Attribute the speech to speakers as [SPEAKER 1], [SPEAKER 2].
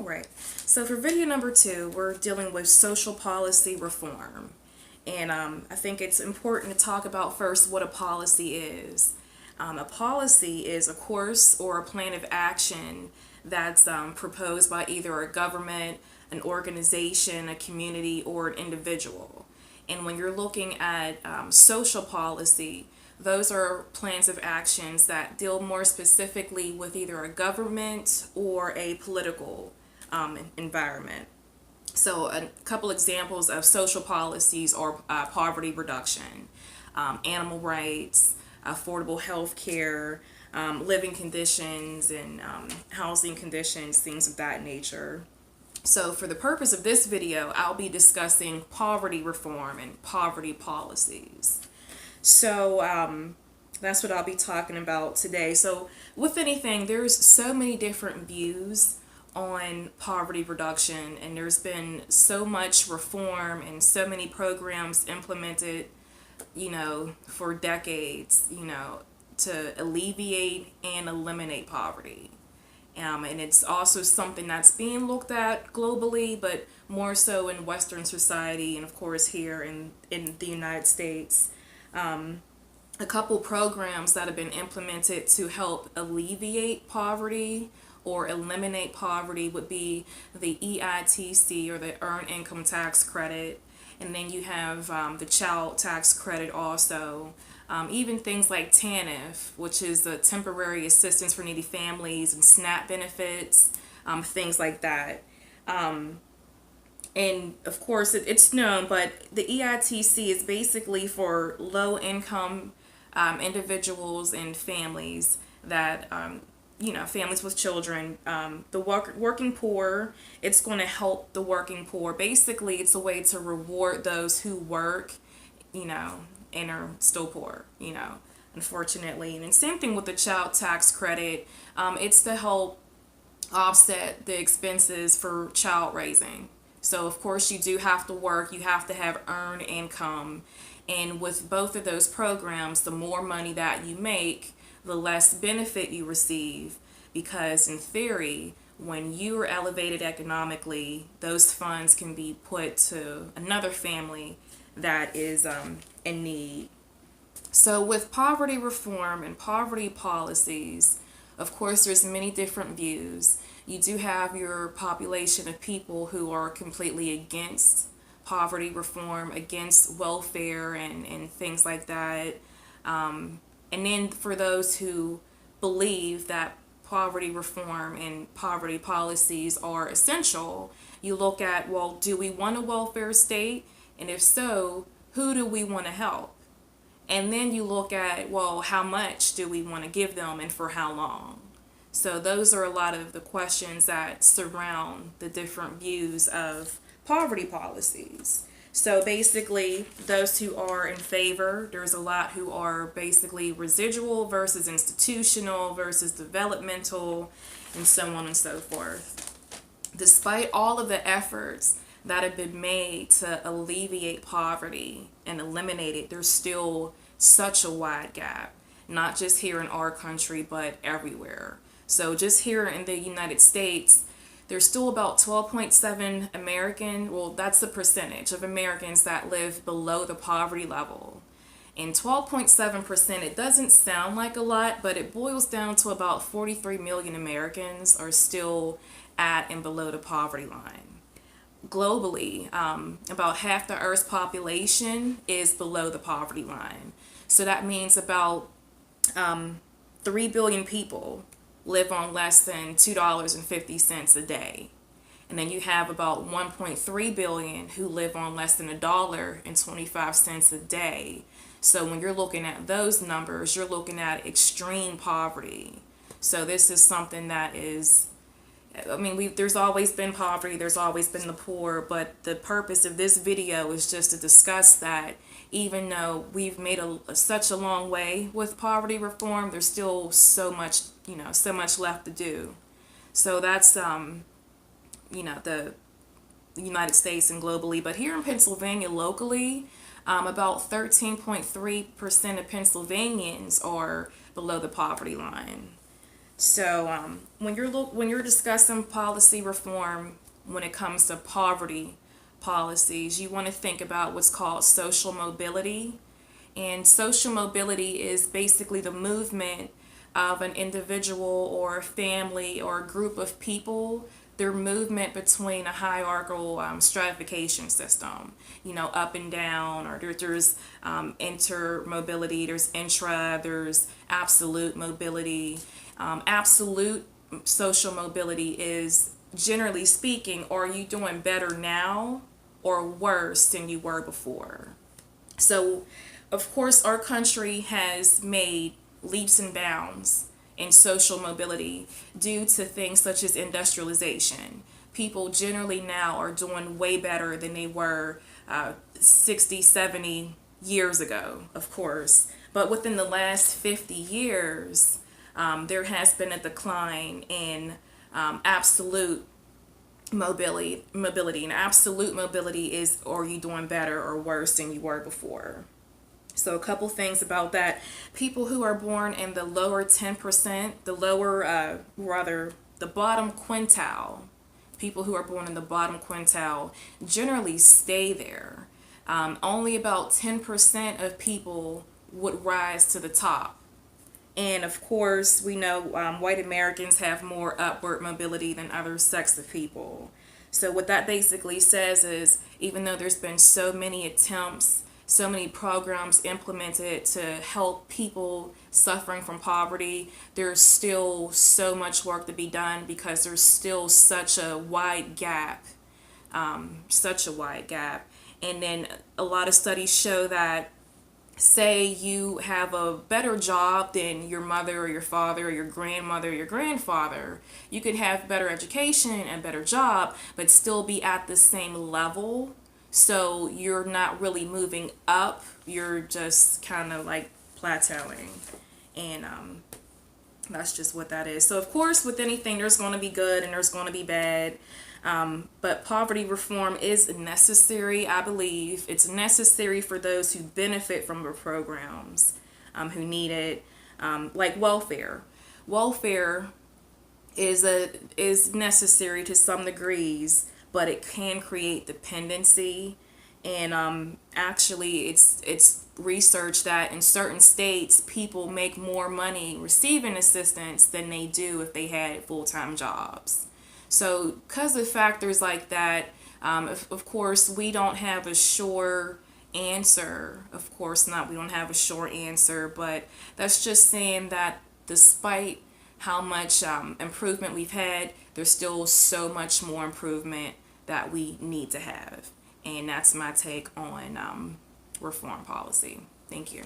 [SPEAKER 1] All right, so for video number 2, we're dealing with social policy reform. And I think it's important to talk about first what a policy is. A policy is a course or a plan of action that's proposed by either a government, an organization, a community, or an individual. And when you're looking at social policy, those are plans of actions that deal more specifically with either a government or a political environment. So a couple examples of social policies are poverty reduction, animal rights, affordable health care, living conditions, and housing conditions, things of that nature. So for the purpose of this video, I'll be discussing poverty reform and poverty policies. So that's what I'll be talking about today. So with anything, there's so many different views on poverty reduction, and there's been so much reform and so many programs implemented, for decades, to alleviate and eliminate poverty. And it's also something that's being looked at globally, but more so in Western society and, of course, here in the United States. A couple programs that have been implemented to help alleviate poverty or eliminate poverty would be the EITC, or the Earned Income Tax Credit, and then you have the Child Tax Credit also. Even things like TANF, which is the Temporary Assistance for Needy Families, and SNAP benefits, things like that. And of course, it's known, but the EITC is basically for low income individuals and families that, families with children. The working poor, it's going to help the working poor. Basically, it's a way to reward those who work, and are still poor, unfortunately. And then same thing with the child tax credit. It's to help offset the expenses for child raising. So of course you do have to work, you have to have earned income. And with both of those programs, the more money that you make, the less benefit you receive, because in theory, when you are elevated economically, those funds can be put to another family that is in need. So with poverty reform and poverty policies, of course, there's many different views. You do have your population of people who are completely against poverty reform, against welfare and things like that. And then for those who believe that poverty reform and poverty policies are essential, you look at, well, do we want a welfare state? And if so, who do we want to help? And then you look at, well, how much do we want to give them and for how long? So those are a lot of the questions that surround the different views of poverty policies. So basically, those who are in favor, there's a lot who are basically residual versus institutional versus developmental, and so on and so forth. Despite all of the efforts that have been made to alleviate poverty and eliminate it, there's still such a wide gap, not just here in our country, but everywhere. So just here in the United States, there's still about 12.7 that's the percentage of Americans that live below the poverty level. And 12.7%, it doesn't sound like a lot, but it boils down to about 43 million Americans are still at and below the poverty line. Globally, about half the Earth's population is below the poverty line. So that means about 3 billion people live on less than $2.50 a day. And then you have about 1.3 billion who live on less than $1.25 a day. So when you're looking at those numbers, you're looking at extreme poverty. So this is something that is, there's always been poverty, there's always been the poor, but the purpose of this video is just to discuss that even though we've made such a long way with poverty reform, there's still so much left to do. So that's, the United States and globally. But here in Pennsylvania locally, about 13.3% of Pennsylvanians are below the poverty line. So when you're discussing policy reform, when it comes to poverty policies, you want to think about what's called social mobility. And social mobility is basically the movement of an individual or a family or a group of people, their movement between a hierarchical stratification system, up and down, or there's intermobility, there's intra, there's absolute mobility. Absolute social mobility is, generally speaking, are you doing better now or worse than you were before? So, of course, our country has made leaps and bounds in social mobility due to things such as industrialization. People generally now are doing way better than they were 60, 70 years ago, of course. But within the last 50 years, there has been a decline in absolute mobility, and absolute mobility is, are you doing better or worse than you were before? So a couple things about that: people who are born in the lower 10%, the lower rather the bottom quintile, people who are born in the bottom quintile generally stay there. Only about 10% of people would rise to the top. And of course, we know white Americans have more upward mobility than other sects of people. So, what that basically says is, even though there's been so many attempts, so many programs implemented to help people suffering from poverty, there's still so much work to be done because there's still such a wide gap. Such a wide gap. And then a lot of studies show that, say you have a better job than your mother or your father or your grandmother or your grandfather, you could have better education and better job but still be at the same level. So you're not really moving up, you're just kind of like plateauing. And that's just what that is. So of course, with anything, there's going to be good and there's going to be bad. But poverty reform is necessary, I believe. It's necessary for those who benefit from the programs, who need it, like welfare. Welfare is necessary to some degrees, but it can create dependency. And actually, it's research that in certain states, people make more money receiving assistance than they do if they had full-time jobs. So, because of factors like that, of course, we don't have a sure answer. Of course not, we don't have a sure answer, but that's just saying that despite how much improvement we've had, there's still so much more improvement that we need to have. And that's my take on reform policy. Thank you.